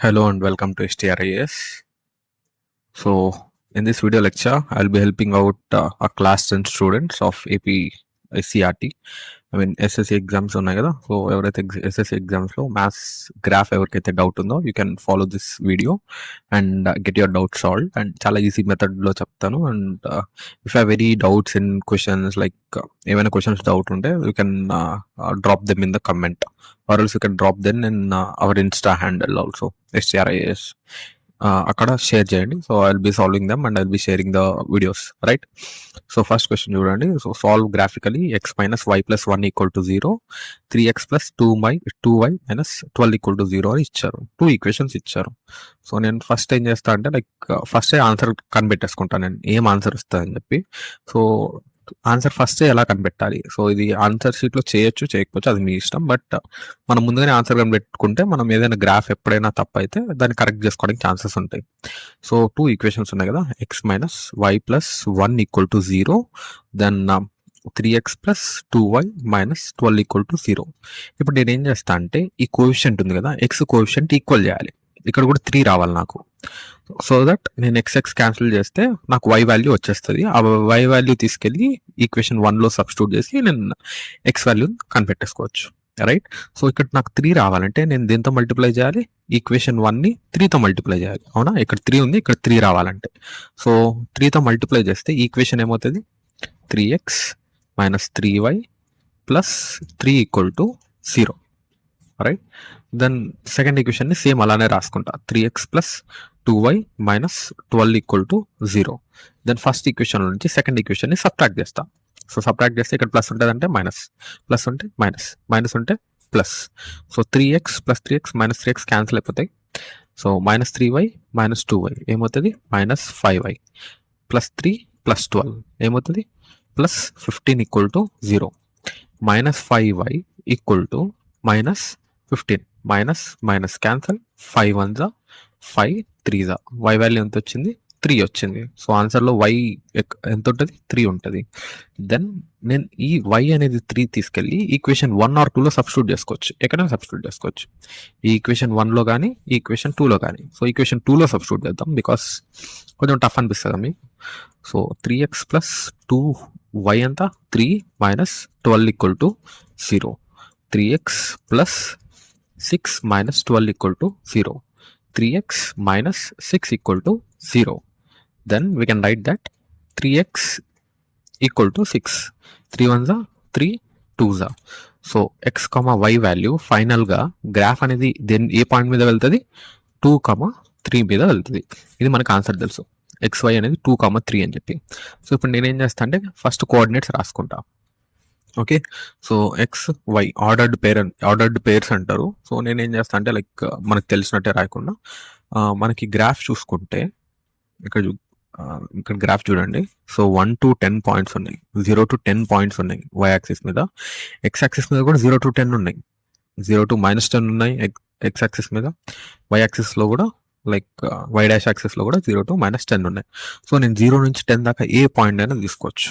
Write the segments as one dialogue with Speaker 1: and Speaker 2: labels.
Speaker 1: Hello and welcome to STRIS. So, in this video lecture, I'll be helping out a class 10 students of AP CRT. I mean, SSC exams ఉన్నాయి కదా. So ఎవరైతే SSC ఎగ్జామ్స్లో maths graph ఎవరికైతే doubt ఉందో you can follow this video and get your doubt solve. And చాలా easy మెథడ్లో చెప్తాను. And if have very doubts in questions like ఏమైనా క్వశ్చన్స్ డౌట్ ఉంటే you can drop them in the comment or else you can drop them in our Insta handle also, STRIS. అక్కడ share చేయండి. So I will be solving them and I will be sharing the videos, right? So first question చూడండి. So solve graphically x minus y plus 1 equal to 0, 3x plus 2y minus 12 equal to 0 అని ఇచ్చారు. 2 equations ఇచ్చారు. So నేను first ఏం చేస్తా అంటే like first answer కనిపెట్టేసుకుంటాను నేను ఏం ఆన్సర్ వస్తుందని చెప్పి. సో ఆన్సర్ ఫస్ట్ ఎలా కనిపెట్టాలి? సో ఇది ఆన్సర్ షీట్లో చేయొచ్చు, చేయకపోవచ్చు, అది మీ ఇష్టం. బట్ మనం ముందుగానే ఆన్సర్ కనిపెట్టుకుంటే మనం ఏదైనా గ్రాఫ్ ఎప్పుడైనా తప్పు అయితే దాన్ని కరెక్ట్ చేసుకోవడానికి ఛాన్సెస్ ఉంటాయి. సో 2 ఈక్వేషన్స్ ఉన్నాయి కదా, x minus y plus 1 equal to 0, then 3x plus 2y minus 12 equal to 0. ఇప్పుడు నేను ఏం చేస్తా అంటే ఈ కోఎఫిషియంట్ ఉంది కదా, ఎక్స్ కోఎఫిషియంట్ ఈక్వల్ చేయాలి. ఇక్కడ కూడా 3 రావాలి నాకు. సో దట్ నేను ఎక్స్ క్యాన్సిల్ చేస్తే నాకు వై వాల్యూ వచ్చేస్తుంది. ఆ వై వాల్యూ తీసుకెళ్ళి ఈక్వేషన్ 1లో సబ్స్టిట్యూట్ చేసి నేను ఎక్స్ వాల్యూ కనిపెట్టేసుకోవచ్చు, రైట్? సో ఇక్కడ నాకు 3 రావాలంటే నేను దీంతో మల్టిప్లై చేయాలి, ఈక్వేషన్ 1ని 3తో మల్టిప్లై చేయాలి, అవునా? ఇక్కడ 3 ఉంది, ఇక్కడ 3 రావాలంటే సో 3తో మల్టిప్లై చేస్తే ఈక్వేషన్ ఏమవుతుంది? 3x minus 3y plus 3 equal to 0, right? Then second ఈక్వేషన్ని సేమ్ అలానే రాసుకుంటా, 3x plus 2y minus 12 equal to 0. Then first equation నుంచి సెకండ్ ఈక్వేషన్ని సబ్ట్రాక్ట్ చేస్తా. సో సబ్ట్రాక్ట్ చేస్తే ఇక్కడ ప్లస్ ఉంటుందంటే మైనస్, ప్లస్ ఉంటే మైనస్, మైనస్ ఉంటే plus. So 3x plus 3x minus 3x cancel అయిపోతాయి. So minus 3y minus 2y ఏమవుతుంది? మైనస్ 5y ప్లస్ 3 ప్లస్ 12 ఏమవుతుంది? Plus 15 equal to 0. Minus 5y equal to minus 15, minus minus cancel, 5 1 జా 5 3 జా, y value ఎంత వచ్చింది? 3 వచ్చింది. So ఆన్సర్లో why ఎంత ఉంటుంది? 3 ఉంటుంది. దెన్ నేను ఈ వై అనేది 3 తీసుకెళ్ళి ఈక్వేషన్ 1 ఆర్ 2లో సబ్స్టిట్యూట్ చేసుకోవచ్చు, ఎక్కడైనా సబ్స్టిట్యూట్ చేసుకోవచ్చు, ఈ ఈక్వేషన్ 1లో కానీ ఈక్వేషన్ 2లో కానీ. సో ఈక్వేషన్ 2లో సబ్స్టిట్యూట్ చేద్దాం బికాస్ కొంచెం టఫ్ అనిపిస్తుంది మీకు. సో 3x ప్లస్ 2y అంతా 3 minus 12 equal to 0, 3x plus 6 minus 12 equal to 0, 3x minus 6 equal to 0. Then we can write that 3x equal to 6. 3 1s are 3 2s are. So x, y value final గా graph అనేది then ఏ point మీద వెళ్తుంది? 2, 3 మీద వెళ్తుంది. ఇది మనకు answer తెలుసు, xy అనేది 2, 3 అని చెప్పి. సో ఇప్పుడు నేనేం చేస్తా అంటే ఫస్ట్ కోఆర్డినేట్స్ రాసుకుంటా. Okay, so x y ordered pairs అంటారు. సో నేనేం చేస్తా అంటే లైక్ మనకు తెలిసినట్టే రాయకుండా మనకి గ్రాఫ్ చూసుకుంటే ఇక్కడ గ్రాఫ్ చూడండి. సో 1 to 10 పాయింట్స్ ఉన్నాయి, 0 to 10 పాయింట్స్ ఉన్నాయి వై యాక్సిస్ మీద. ఎక్స్ యాక్సిస్ మీద కూడా 0 to 10 ఉన్నాయి, 0 to -10 ఉన్నాయి ఎక్స్ యాక్సిస్ మీద. వై యాక్సిస్లో కూడా లైక్ వై డాష్ యాక్సిస్లో కూడా 0 to -10 ఉన్నాయి. సో నేను 0 నుంచి 10 దాకా ఏ పాయింట్ అయినా తీసుకోవచ్చు,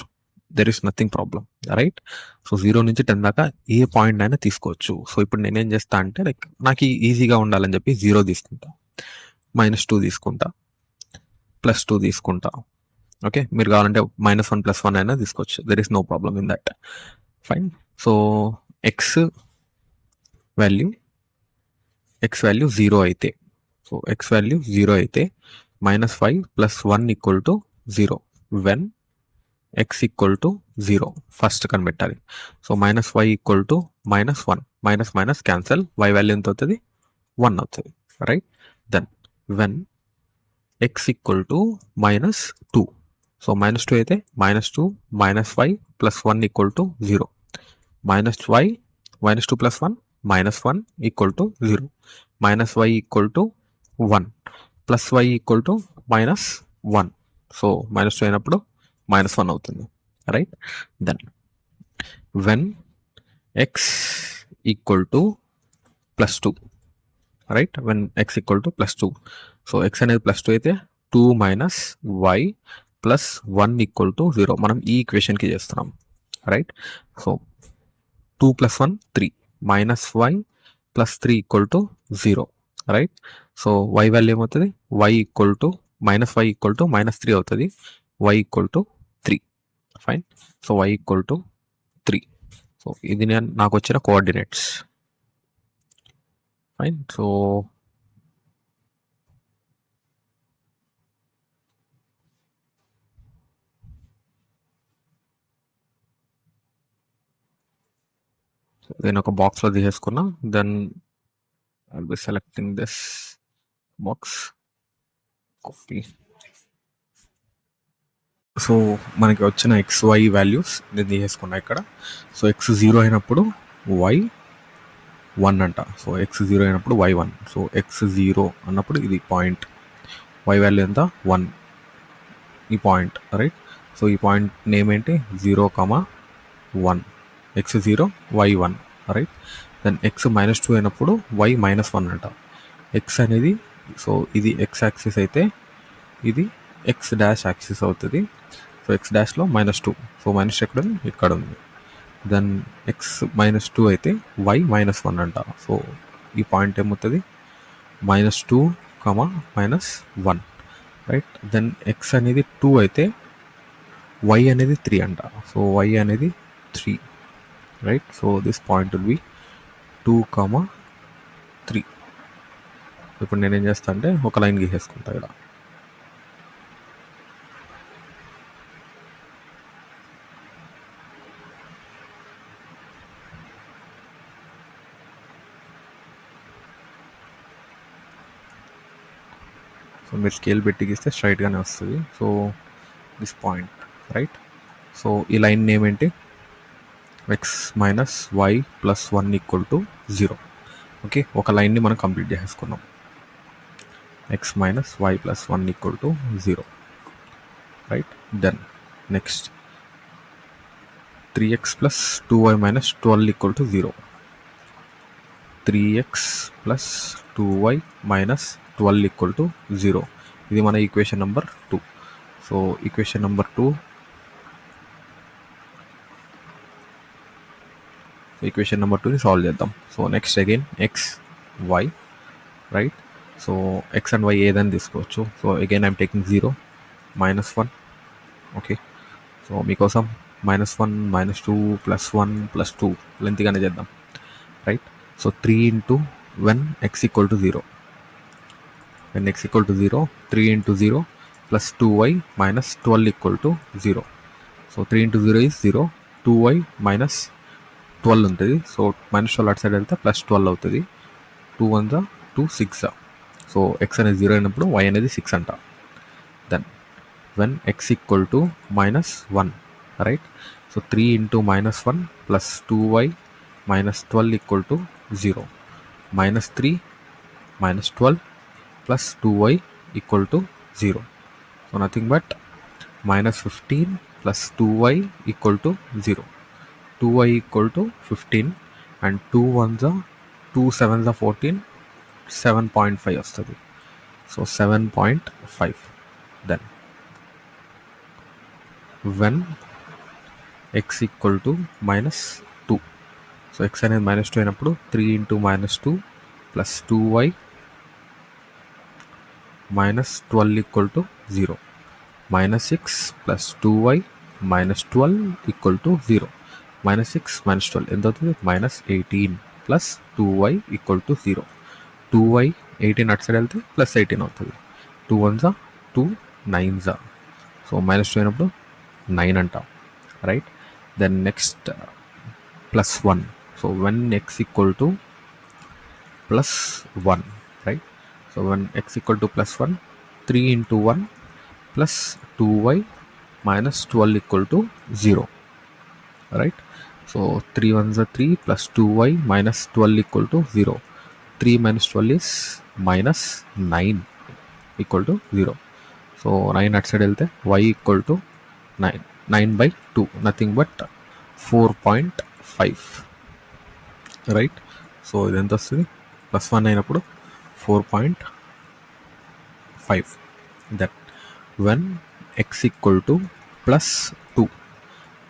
Speaker 1: there is nothing problem, right? So 0 నుంచి 10 దాకా ఏ పాయింట్ అయినా తీసుకోవచ్చు. సో ఇప్పుడు నేనేం చేస్తా అంటే లైక్ నాకు ఈజీగా ఉండాలని చెప్పి 0 తీసుకుంటా, -2 తీసుకుంటా, +2 తీసుకుంటా. ఓకే, మీరు కావాలంటే -1 +1 అయినా తీసుకోవచ్చు, there is no problem in that, fine. So x value 0 అయితే, సో ఎక్స్ వాల్యూ 0 అయితే -5 + 1 equal to 0 when x equal to 0 first కనిపెట్టాలి. So -y equal to -1, minus minus cancel, y value ఎంత అవుతుంది? 1 అవుతుంది, right? Then when x equal to -2, so -2 అయితే -2 -y + 1 equal to 0, -y -2 + 1 -1 equal to 0, -y equal to 1 + y equal to -1. So -2 అయినప్పుడు -1 అవుతుంది, right? Then when X equal to +2, right? When X equal to +2, so X అనేది +2 అయితే 2 - y + 1 equal to 0 మనం ఈ ఈక్వేషన్కి చేస్తున్నాం, right? So 2 + 1 3, -y + 3 equal to 0, right. So y value ఏమవుతుంది, y equal to -y equal to -3 అవుతుంది, y equal to 3. Fine. So y equal to 3. సో ఇది నాకు వచ్చిన కోఆర్డినేట్స్. ఫైన్. సో నేను ఒక బాక్స్లో తీసేసుకున్నా. Then I'll be selecting this box, copy. సో మనకి వచ్చిన XY వాల్యూస్ నేను తీసేసుకున్నా ఇక్కడ. సో x 0 అయినప్పుడు y 1 అంట. సో x 0 అయినప్పుడు y 1. సో x 0 అన్నప్పుడు ఇది పాయింట్, y వాల్యూ ఎంత 1, ఈ పాయింట్. రైట్. సో ఈ పాయింట్ నేమ్ ఏంటి 0,1, x 0 y 1. Right. Then x -2 అయినప్పుడు y -1 అంట. x అనేది, సో ఇది x యాక్సిస్ అయితే ఇది x డాష్ యాక్సిస్ అవుతుంది. So x డాష్లో -2. సో మైనస్ ఎక్కడ ఉంది, ఇక్కడ ఉంది. దెన్ x -2 అయితే y -1 అంట. సో ఈ పాయింట్ ఏమవుతుంది -2, -1. రైట్. దెన్ x అనేది 2 అయితే y అనేది 3 అంట. సో y అనేది 3. Right. So this point will B 2,3. ఇప్పుడు నేనేం చేస్తా అంటే ఒక లైన్ గీసేసుకుంటా ఇలా. సో మీరు స్కేల్ పెట్టి గీస్తే స్ట్రైట్గానే వస్తుంది. So this point. Right. So ఈ లైన్ నేమ్ ఏంటి, x - y + 1 = 0. ఓకే. ఒక లైన్ని మనం కంప్లీట్ చేసేసుకున్నాం. x - y + 1 = 0. Right. Then next 3x + 2y - 12 = 0. 3x + 2y - 12 = 0. ఇది మన equation number 2. So equation number 2, equation number 2ని సాల్వ్ చేద్దాం. So next again x, y. Right. So x and y ఏదని తీసుకోవచ్చు. So again I'm taking 0, -1. Okay. So మీకోసం -1, -2, +1, +2 లెంత్గానే చేద్దాం. Right. So 3 × when x = 0. When x = 0, 3 × 0 + 2y - 12 = 0. So 3 × 0 is 0, 2y - 12 ఉంటుంది. So -12 అటు side వెళ్తే +12 అవుతుంది. 2 1 2 6. సో x అనేది 0 అయినప్పుడు y అనేది 6 అంట. Then when x = -1. Right. So 3 × -1 + 2y - 12 = 0. -3 - 12 + 2y = 0. So nothing but -15 + 2y = 0. 2y = 15 and 2 1s 2 7s 14, 7.5 వస్తుంది. So 7.5. Then when x = -2. So x అనేది -2 అయినప్పుడు 3 × -2 + 2y - 12 = 0. -6 + 2y - 12 = 0. -6 - 12 ఎంత అవుతుంది, -18 + 2y = 0. 2y 18 అటు సైడ్ వెళ్తే +18 అవుతుంది. 2 1s 2 9s. సో -2 అయినప్పుడు 9 అంట. Right. Then next +1. So when x = +1. Right. So when x = +1, 3 × 1 + 2y - 12 = 0. Right. So 3 1s 3 + 2y - 12 = 0. 3 - 12 is -9 = 0. So 9 అటు సైడ్ వెళ్తే y = 9. 9/2, nothing but 4.5. Right. So ఇది ఎంత వస్తుంది, +1 అయినప్పుడు 4.5. That when x = +2.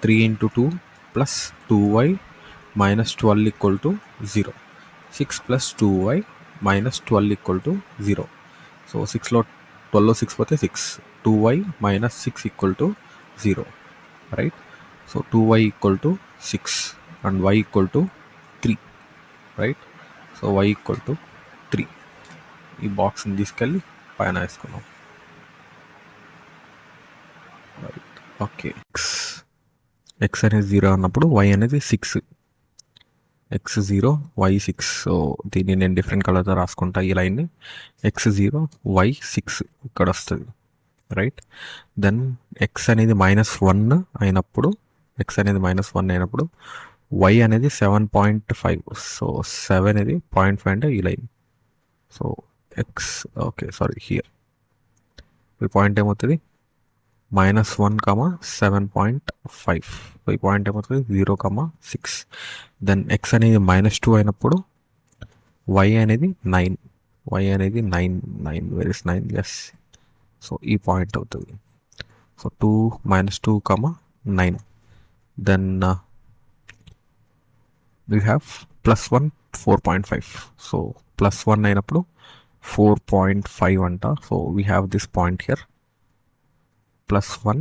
Speaker 1: 3 × 2 + 2y - 12 = 0. 6 + 2y minus 12 equal to 0. So 6 లో 12 లో 6 పోతే 6, 2y minus 6 equal to 0, right? So 2y equal to 6 and y equal to 3, right? So y equal to 3. ఈ బాక్స్ని తీసుకెళ్ళి పైన వేసుకున్నాం, రైట్? ఓకే, ఎక్స్ అనేది 0 అన్నప్పుడు y అనేది 6, x0 y6. సో దీన్ని నేను డిఫరెంట్ కలర్తో రాసుకుంటా ఈ లైన్ని. x0 y6 ఇక్కడ వస్తుంది, రైట్? దెన్ x అనేది -1 అయినప్పుడు, y అనేది 7.5. సో 7 అనేది 0.5 అంటే ఈ line. So x, okay sorry, here ఈ పాయింట్ ఏమవుతుంది, -1, 7.5. ఈ పాయింట్ ఏమవుతుంది 0, 6. దెన్ x అనేది -2 అయినప్పుడు y అనేది 9, where is 9? ఎస్. సో ఈ పాయింట్ అవుతుంది. So 2, -2, 9. Then we have +1, 4.5. So +1 అయినప్పుడు 4.5 అంట. So we have this point here, +1,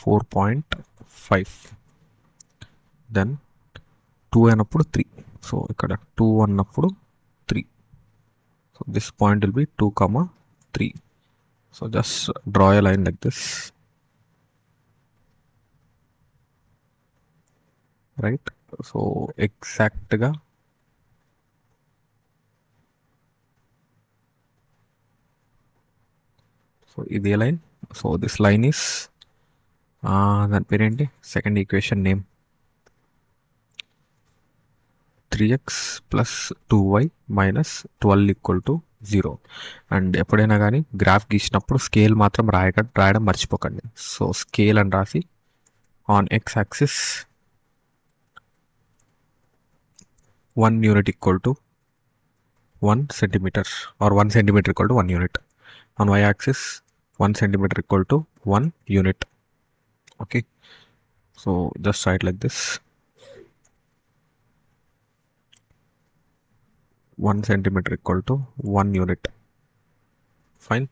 Speaker 1: 4.5. Then 2 అయినప్పుడు 3. సో ఇక్కడ 2 అన్నప్పుడు 3. So this point will be 2, 3. So just draw a line like this, right? So ఎగ్జాక్ట్గా so ఇదే లైన్. సో దిస్ లైన్ ఈస్, దాని పేరేంటి, second equation name 3x + 2y - 12 = 0. And ఎప్పుడైనా కానీ గ్రాఫ్ గీసినప్పుడు స్కేల్ మాత్రం రాయడం మర్చిపోకండి. సో స్కేల్ అని రాసి on x axis 1 unit = 1 centimeter, or 1 centimeter = 1 unit. On y axis 1 centimeter = 1 unit. Okay, so just write like this, 1 centimeter = 1 unit. Fine.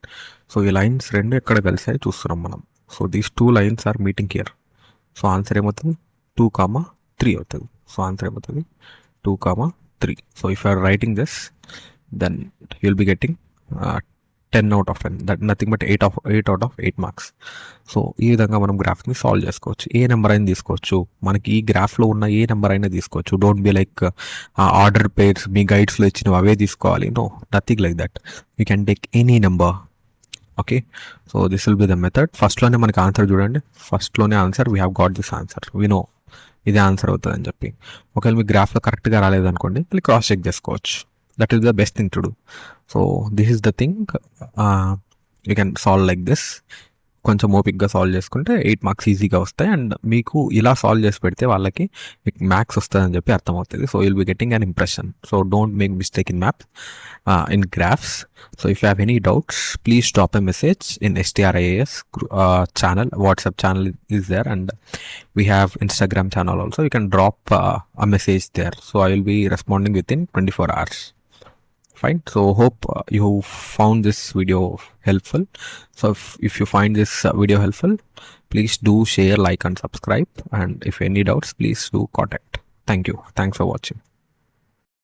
Speaker 1: So ఈ lines రెండు ఎక్కడ కలిసాయి చూస్తున్నాం మనం. So these 2 lines are meeting here. So answer ఏమవుతుంది, 2, 3 అవుతుంది. So answer ఏమవుతుంది 2, 3. So if you are writing this, then you will be getting 10 out of 10, that nothing but 8 out of 8 marks. So ఈ విధంగా మనం గ్రాఫ్ని సాల్వ్ చేసుకోవచ్చు. ఏ number అయినా తీసుకోవచ్చు, మనకి ఈ గ్రాఫ్లో ఉన్న ఏ నెంబర్ అయినా తీసుకోవచ్చు. Don't be like order pairs మీ గైడ్స్లో ఇచ్చినవి అవే తీసుకోవాలి. No, nothing like that. You can take any number. Okay, so this will be the method. ఫస్ట్లోనే మనకి ఆన్సర్ చూడండి, ఫస్ట్లోనే answer, we have got this answer, we know ఇదే ఆన్సర్ అవుతుంది అని చెప్పి. ఒకవేళ మీ గ్రాఫ్లో కరెక్ట్గా రాలేదనుకోండి, మళ్ళీ క్రాస్ చెక్ చేసుకోవచ్చు. That is the best thing to do. So this is the thing, you can solve like this. కొంచెం ఓపిక్గా సాల్వ్ చేసుకుంటే 8 మార్క్స్ ఈజీగా వస్తాయి. అండ్ మీకు ఇలా సాల్వ్ చేసి పెడితే వాళ్ళకి మీకు మ్యాథ్స్ వస్తుందని చెప్పి అర్థమవుతుంది. So you'll be getting an impression. So don't make mistake in maths, in graphs. So if you have any doubts, please drop a message in STRIAS channel. WhatsApp channel is there, and we have Instagram channel also. You can drop a message there. So I will be responding within 24 hours. Fine. So hope you found this video helpful. So if you find this video helpful, please do share, like and subscribe. And if any doubts, please do contact. Thank you. Thanks for watching.